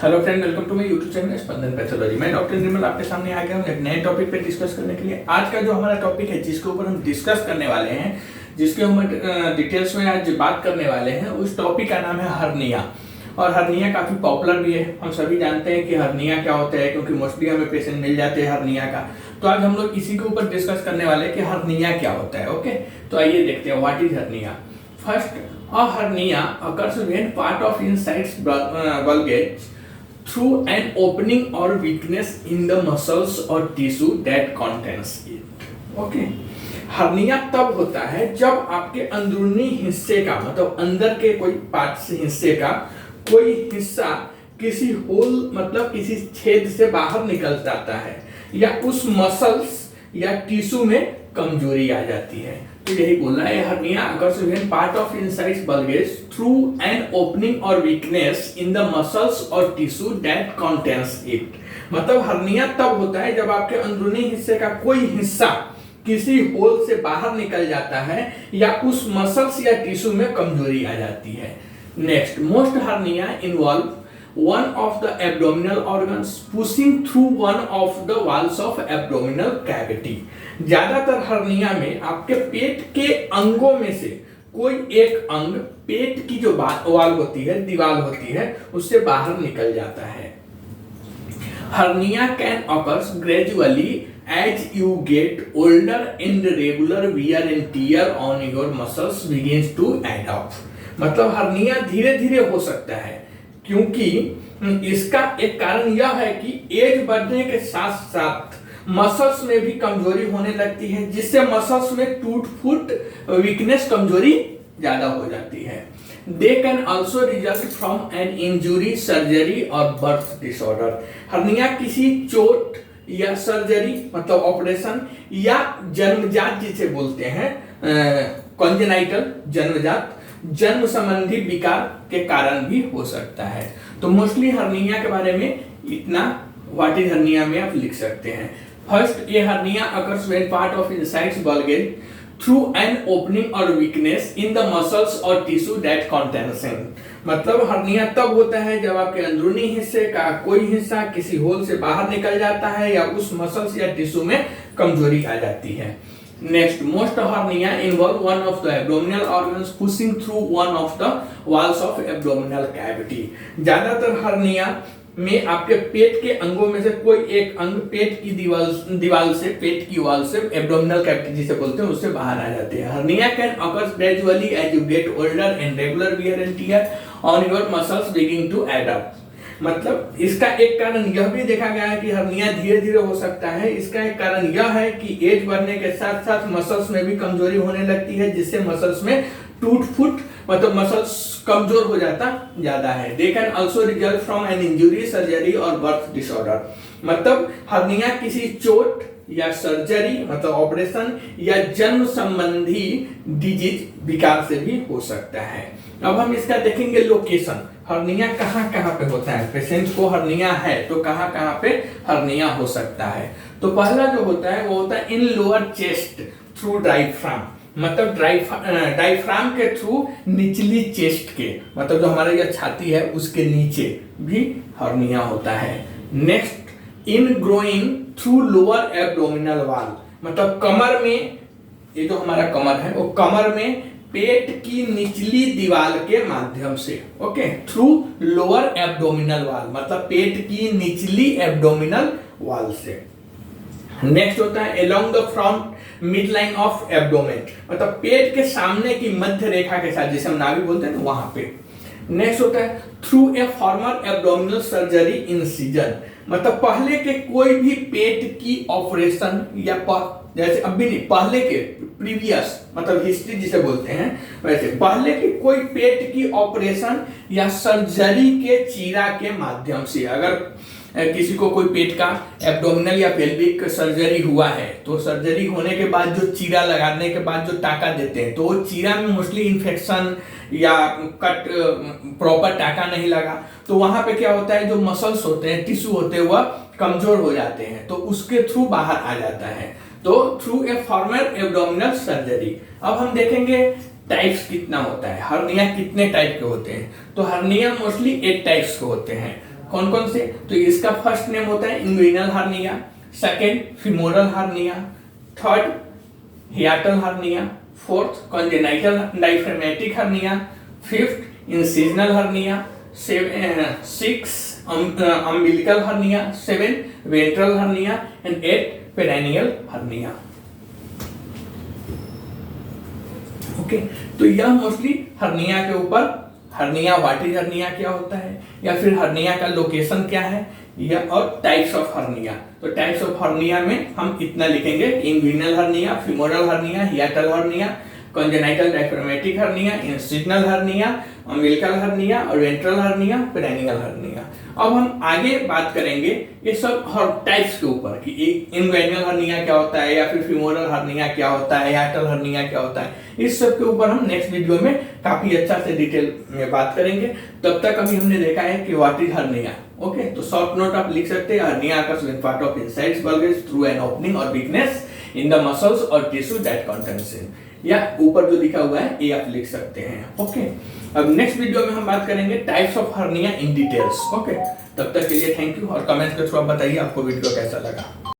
Hello friend, welcome to my YouTube channel Spandan pathology. मैं doctor Nirmal आपके सामने आ गया हूँ एक नए टॉपिक पे डिस्कस करने के लिए। आज का जो हमारा टॉपिक है, जिसके ऊपर हम डिस्कस करने वाले हैं, जिसके हम डिटेल्स में आज बात करने वाले हैं, उस टॉपिक का नाम है हर्निया। और हर्निया काफी पॉपुलर भी है। हम सभी जानते हैं कि हर्निया क्या होता है, क्योंकि मोस्टली हमें पेशेंट मिल जाते हैं हर्निया का। तो आज हम लोग इसी के ऊपर डिस्कस करने वाले हैं कि हर्निया क्या होता है। ओके, तो आइए देखते हैं what is hernia. First, a hernia occurs when part of inside bulges through an opening or weakness in the muscles or tissue that contains it. Okay. Hernia तब होता है जब आपके अंदरूनी हिस्से का, मतलब अंदर के कोई पार्ट से हिस्से का कोई हिस्सा किसी होल, मतलब किसी छेद से बाहर निकल जाता है, या उस मसल्स या टिश्यू में कमजोरी आ जाती है। तो यही बोलना है, hernia occurs when part of inside bulges through an opening or weakness in the muscles or tissue that contains it। मतलब हर्निया तब होता है जब आपके अंदरूनी हिस्से का कोई हिस्सा किसी होल से बाहर निकल जाता है या उस मसल्स या टिश्यू में कमजोरी आ जाती है। Next, most hernia involve one of the abdominal organs pushing through one of the walls of abdominal cavity। ज्यादातर हर्निया में आपके पेट के अंगों में से कोई एक अंग पेट की जो वाल होती है, दीवार होती है, उससे बाहर निकल जाता है। Hernia can occurs gradually as you get older and regular wear and tear on your muscles begins to add up। मतलब हर्निया धीरे धीरे हो सकता है, क्योंकि इसका एक कारण यह है कि एज बढ़ने के साथ साथ मसल्स में भी कमजोरी होने लगती है, जिससे मसल्स में टूट फूट, वीकनेस, कमजोरी ज्यादा हो जाती है। They can also result from an injury, surgery और बर्थ डिसऑर्डर। हर्निया किसी चोट या सर्जरी, मतलब ऑपरेशन, या जन्मजात जिसे बोलते हैं कॉन्जेनाइटल, जन्मजात, जन्म संबंधी विकार के कारण भी हो सकता है। तो मोस्टली हर्निया के बारे में इतना व्हाट इज हर्निया में आप लिख सकते हैं। फर्स्ट, ये hernia occurs when part of insides bulges through an opening और वीकनेस इन द मसल्स और टिश्यू दैट कंटेन्स इट। मतलब हर्निया तब होता है जब आपके अंदरूनी हिस्से का कोई हिस्सा किसी होल से बाहर निकल जाता है या उस मसल्स या टिश्यू में कमजोरी आ जाती है। Next, most hernia involve one of the abdominal organs pushing through one of the walls of abdominal cavity। ज्यादातर हर्निया में आपके पेट के अंगों में से कोई एक अंग पेट की दीवार से, पेट की वाल से, एब्डोमिनल कैविटी जिसे बोलते हैं, उससे बाहर आ जाते हैं। Hernia can occur gradually as you get older and regular wear and tear on your muscles begin to add up। मतलब इसका एक कारण यह भी देखा गया है कि हर्निया धीरे धीरे हो सकता है। इसका एक कारण यह है कि एज बढ़ने के साथ साथ मसल्स में भी कमजोरी होने लगती है, जिससे मसल्स में टूट फूट, मतलब मसल्स कमजोर हो जाता ज्यादा है। They can also result from an injury, surgery और बर्थ डिसऑर्डर। मतलब हर्निया किसी चोट या सर्जरी, मतलब ऑपरेशन, या जन्म संबंधी डिजीज, विकार से भी हो सकता है। अब हम इसका देखेंगे लोकेशन, हर्निया कहाँ कहाँ पे होता है। पेशेंट को हर्निया है तो कहाँ कहाँ पे हर्निया हो सकता है। तो पहला जो होता है वो होता है इन लोअर चेस्ट थ्रू डायफ्राम। मतलब डायफ्राम के थ्रू निचली चेस्ट के, मतलब जो हमारा यह छाती है उसके नीचे भी हर्निया होता है। नेक्स्ट, इन growing through lower abdominal wall. मतलब कमर में, ये जो हमारा कमर है वो कमर में पेट की निचली दीवार के माध्यम से, okay, through lower abdominal wall, मतलब पेट की निचली एब्डोमिनल वॉल से। नेक्स्ट होता है along the front mid line of abdomen, मतलब पेट के सामने की मध्य रेखा के साथ, जिसे हम नाभि बोलते हैं ना, वहां पे। नेक्स्ट होता है through a farmer abdominal surgery incision. मतलब पहले के कोई भी पेट की ऑपरेशन, या जैसे अभी नहीं, पहले के प्रीवियस, मतलब हिस्ट्री जिसे बोलते हैं, वैसे पहले के कोई पेट की ऑपरेशन या सर्जरी के चीरा के माध्यम से, अगर किसी को कोई पेट का एब्डोमिनल या पेल्विक सर्जरी हुआ है, तो सर्जरी होने के बाद जो चीरा लगाने के बाद जो टाका देते हैं, तो वो चीरा में मोस्टली इन्फेक्शन या कट, प्रॉपर टाका नहीं लगा, तो वहां पे क्या होता है, जो मसल्स होते हैं, टिश्यू होते हैं, वह कमजोर हो जाते हैं, तो उसके थ्रू बाहर आ जाता है। तो through a farmer abdominal surgery. अब हम देखेंगे टाइप्स कितना होता है, हर्निया कितने टाइप के होते हैं। तो हर्निया मोस्टली 8 टाइप्स के होते हैं। कौन कौन से? तो इसका फर्स्ट नेम होता है inguinal hernia, second femoral hernia, third hiatal hernia, fourth congenital diaphragmatic hernia, fifth incisional hernia, six umbilical hernia, seven ventral hernia and eight perineal hernia. Okay, तो यह मोस्टली हर्निया के ऊपर, हर्निया व्हाट इज हर्निया क्या होता है, या फिर hernia का लोकेशन क्या है, या और टाइप्स ऑफ हर्निया। तो टाइप्स ऑफ हर्निया में हम इतना लिखेंगे, inguinal hernia, femoral hernia, hiatal hernia, congenital diaphragmatic hernia, incisional hernia, umbilical hernia और वेंट्रल हर्निया, पेरानियल हर्निया। अब हम आगे बात करेंगे ये सब हर टाइप्स के ऊपर कि इंग्विनल हर्निया क्या होता है, या फिर फीमोरल हर्निया क्या होता है, हियाटल हर्निया क्या होता है। इस सब के ऊपर हम नेक्स्ट वीडियो में काफी अच्छा से डिटेल में बात करेंगे। तब तक अभी हमने देखा है कि व्हाट इज हर्निया। ओके, तो शॉर्ट नोट आप लिख सकते हैं, hernia occurs when part of inside bulges through an opening or weakness in the muscles or tissue that contains it। या ऊपर जो लिखा हुआ है ये आप लिख सकते हैं। ओके, अब नेक्स्ट वीडियो में हम बात करेंगे types of hernia in details. Okay, तब तक के लिए थैंक यू, और कमेंट के थ्रू आप बताइए आपको वीडियो कैसा लगा।